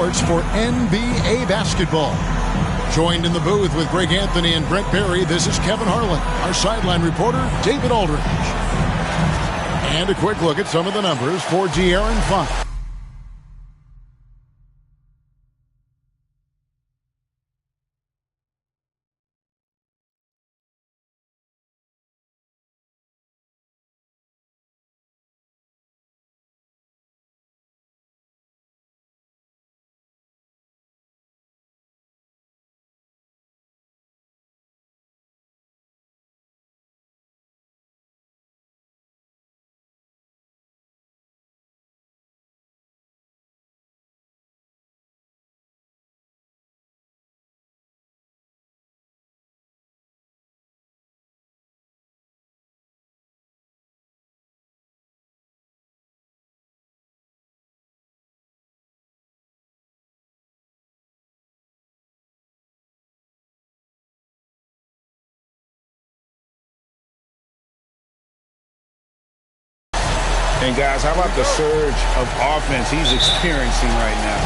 sports for NBA basketball. Joined in the booth with Greg Anthony and Brent Barry, this is Kevin Harlan. Our sideline reporter, David Aldridge. And a quick look at some of the numbers for De'Aaron Fox. And guys, how about the surge of offense he's experiencing right now?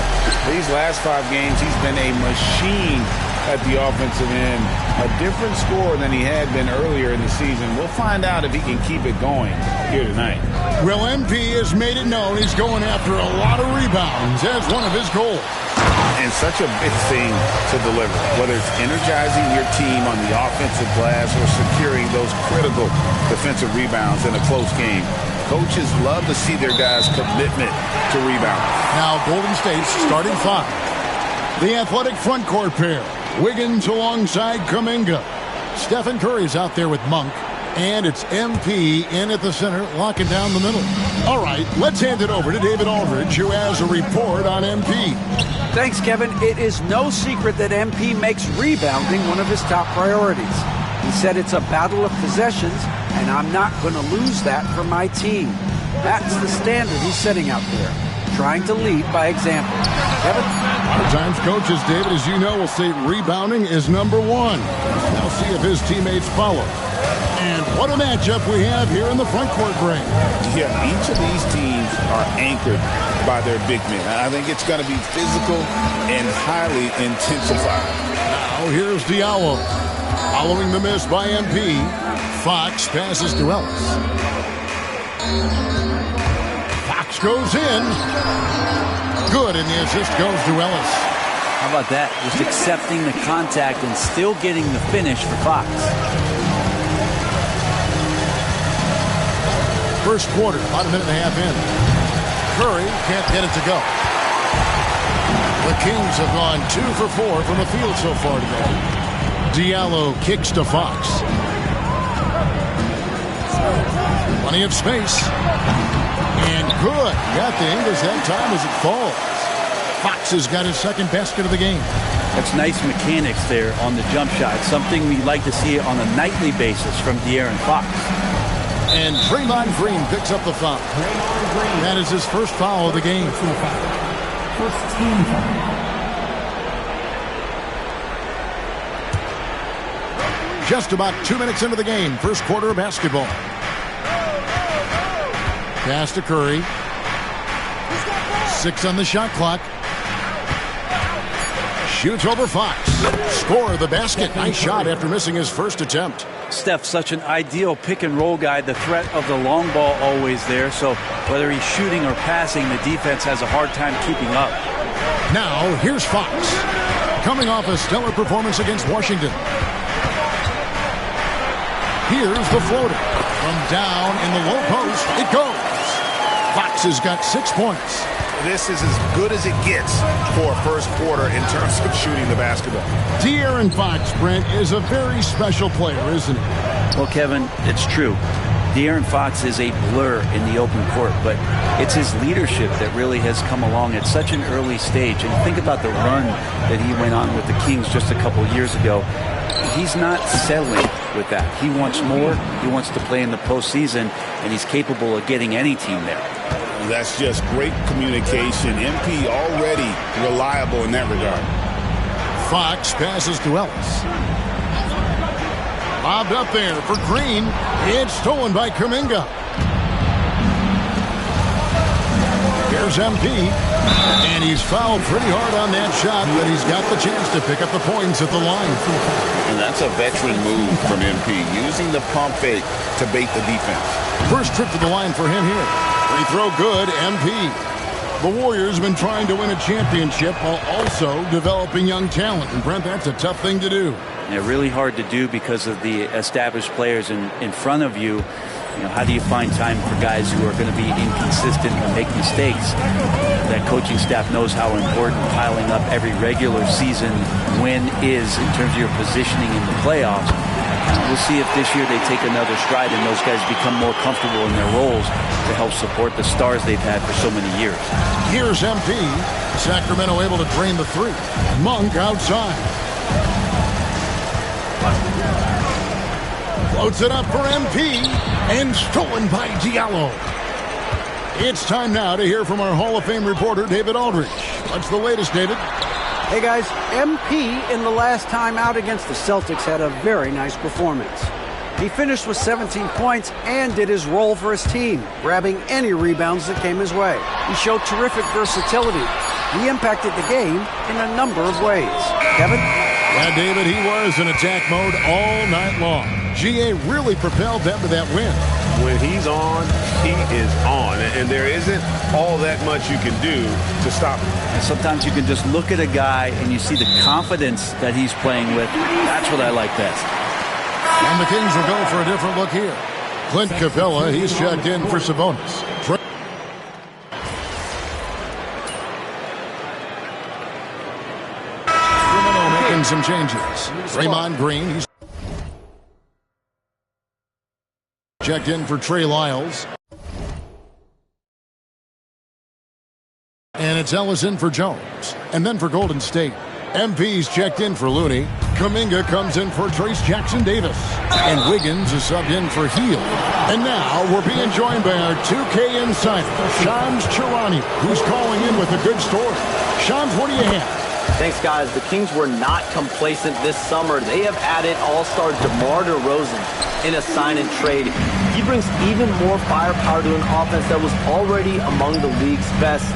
These last 5 games, he's been a machine at the offensive end. A different score than he had been earlier in the season. We'll find out if he can keep it going here tonight. Well, MP has made it known he's going after a lot of rebounds as one of his goals. And such a big thing to deliver, whether it's energizing your team on the offensive glass or securing those critical defensive rebounds in a close game. Coaches love to see their guys' commitment to rebound. Now Golden State's starting 5. The athletic front court pair. Wiggins alongside Kuminga. Stephen Curry's out there with Monk. And it's MP in at the center, locking down the middle. All right, let's hand it over to David Aldridge, who has a report on MP. Thanks, Kevin. It is no secret that MP makes rebounding one of his top priorities. He said it's a battle of possessions, and I'm not going to lose that for my team. That's the standard he's setting out there, trying to lead by example. Kevin? A lot of times coaches, David, as you know, will say rebounding is number 1. Now see if his teammates follow. And what a matchup we have here in the front court break. Yeah, each of these teams are anchored by their big men. I think it's going to be physical and highly intensified. Now here's Diallo. Following the miss by MP, Fox passes to Ellis. Fox goes in. Good, and the assist goes to Ellis. How about that? Just accepting the contact and still getting the finish for Fox. First quarter, about a minute and a half in. Curry can't get it to go. The Kings have gone 2 for 4 from the field so far today. Diallo kicks to Fox. Plenty of space. And good. Got the Ingles that time as it falls. Fox has got his second basket of the game. That's nice mechanics there on the jump shot. Something we like to see on a nightly basis from De'Aaron Fox. And Draymond Green picks up the foul. That is his first foul of the game. First team foul. Just about 2 minutes into the game. First quarter of basketball. Pass to Curry. 6 on the shot clock. Shoots over Fox. Score the basket. Nice shot after missing his first attempt. Steph, such an ideal pick-and-roll guy. The threat of the long ball always there. So whether he's shooting or passing, the defense has a hard time keeping up. Now, here's Fox. Coming off a stellar performance against Washington. Here's the floater. From down in the low post, it goes. Fox has got 6 points. This is as good as it gets for a first quarter in terms of shooting the basketball. De'Aaron Fox, Brent, is a very special player, isn't he? Well, Kevin, it's true. De'Aaron Fox is a blur in the open court, but it's his leadership that really has come along at such an early stage. And think about the run that he went on with the Kings just a couple years ago. He's not settling with that. He wants more. He wants to play in the postseason, and he's capable of getting any team there. That's just great communication. MP already reliable in that regard. Fox passes to Ellis. Lobbed up there for Green. It's stolen by Kuminga. Here's MP. And he's fouled pretty hard on that shot, but he's got the chance to pick up the points at the line. And that's a veteran move from MP, using the pump fake to bait the defense. First trip to the line for him here. Free throw good, MP. The Warriors have been trying to win a championship while also developing young talent. And Brent, that's a tough thing to do. Yeah, really hard to do because of the established players in front of you. You know, how do you find time for guys who are going to be inconsistent and make mistakes? That coaching staff knows how important piling up every regular season win is in terms of your positioning in the playoffs. We'll see if this year they take another stride and those guys become more comfortable in their roles to help support the stars they've had for so many years. Here's MP. Sacramento able to drain the three. Monk outside. Floats it up for MP, and stolen by Diallo. It's time now to hear from our Hall of Fame reporter, David Aldridge. What's the latest, David? Hey, guys. MP, in the last time out against the Celtics, had a very nice performance. He finished with 17 points and did his role for his team, grabbing any rebounds that came his way. He showed terrific versatility. He impacted the game in a number of ways. Kevin? Yeah, David, he was in attack mode all night long. GA really propelled them to that win. When he's on, he is on. And there isn't all that much you can do to stop him. And sometimes you can just look at a guy and you see the confidence that he's playing with. That's what I like best. And the Kings will go for a different look here. Clint Capella, he's checked in for Sabonis. Making some changes. Draymond Green, he's checked in for Trey Lyles. And it's Ellison for Jones. And then for Golden State, MP's checked in for Looney. Kuminga comes in for Trace Jackson-Davis. And Wiggins is subbed in for Hield. And now we're being joined by our 2K insider, Shams Charania, who's calling in with a good story. Shams, what do you have? Thanks, guys. The Kings were not complacent this summer. They have added all-star DeMar DeRozan in a sign-and-trade. He brings even more firepower to an offense that was already among the league's best.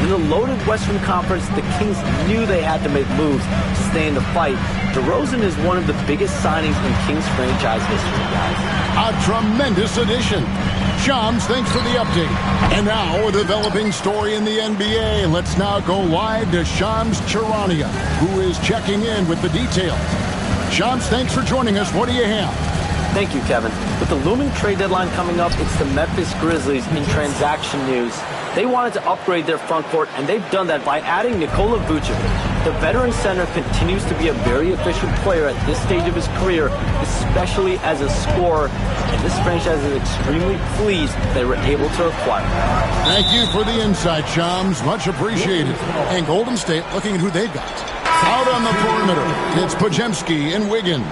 In the loaded Western Conference, the Kings knew they had to make moves to stay in the fight. DeRozan is one of the biggest signings in Kings franchise history, guys. A tremendous addition. Shams, thanks for the update. And now a developing story in the NBA. Let's now go live to Shams Charania, who is checking in with the details. Shams, thanks for joining us. What do you have? Thank you, Kevin. With the looming trade deadline coming up, it's the Memphis Grizzlies in transaction news. They wanted to upgrade their front court, and they've done that by adding Nikola Vucevic. The veteran center continues to be a very efficient player at this stage of his career, especially as a scorer, and this franchise is extremely pleased they were able to acquire him. Thank you for the insight, Shams. Much appreciated. And Golden State looking at who they've got. Out on the perimeter, it's Podziemski and Wiggins.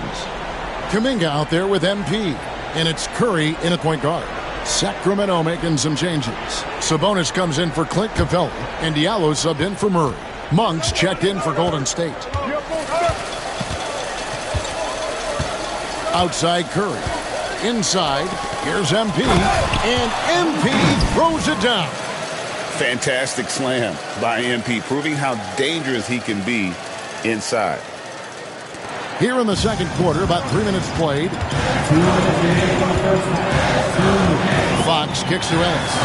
Kuminga out there with MP, and it's Curry in at point guard. Sacramento making some changes. Sabonis comes in for Clint Capella, and Diallo subbed in for Murray. Monk's checked in for Golden State. Outside Curry. Inside, here's MP, and MP throws it down. Fantastic slam by MP, proving how dangerous he can be inside. Here in the second quarter, about 3 minutes played. Fox kicks to Ellis.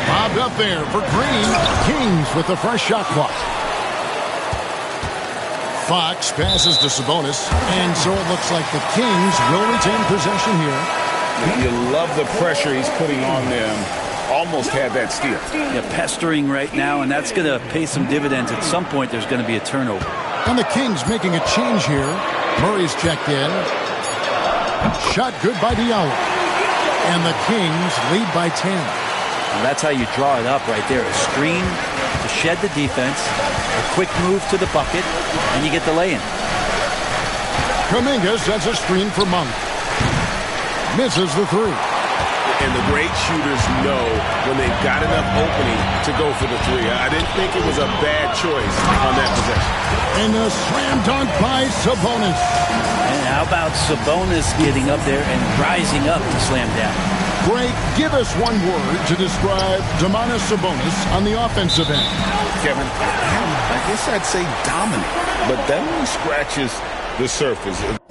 Bobbed up there for Green. Kings with the fresh shot clock. Fox passes to Sabonis, and so it looks like the Kings will retain possession here. You love the pressure he's putting on them. Almost had that steal. Yeah, pestering right now, and that's going to pay some dividends. At some point, there's going to be a turnover. And the Kings making a change here. Murray's checked in. Shot good by Diallo. And the Kings lead by 10. And that's how you draw it up right there. A screen to shed the defense, a quick move to the bucket, and you get the lay-in. Kuminga sets a screen for Monk. Misses the three. And the great shooters know when they've got enough opening to go for the three. I didn't think it was a bad choice on that possession. And a slam dunk by Sabonis. And how about Sabonis getting up there and rising up to slam down? Greg, give us one word to describe Domantas Sabonis on the offensive end. Kevin, I guess I'd say dominant, but that only scratches the surface.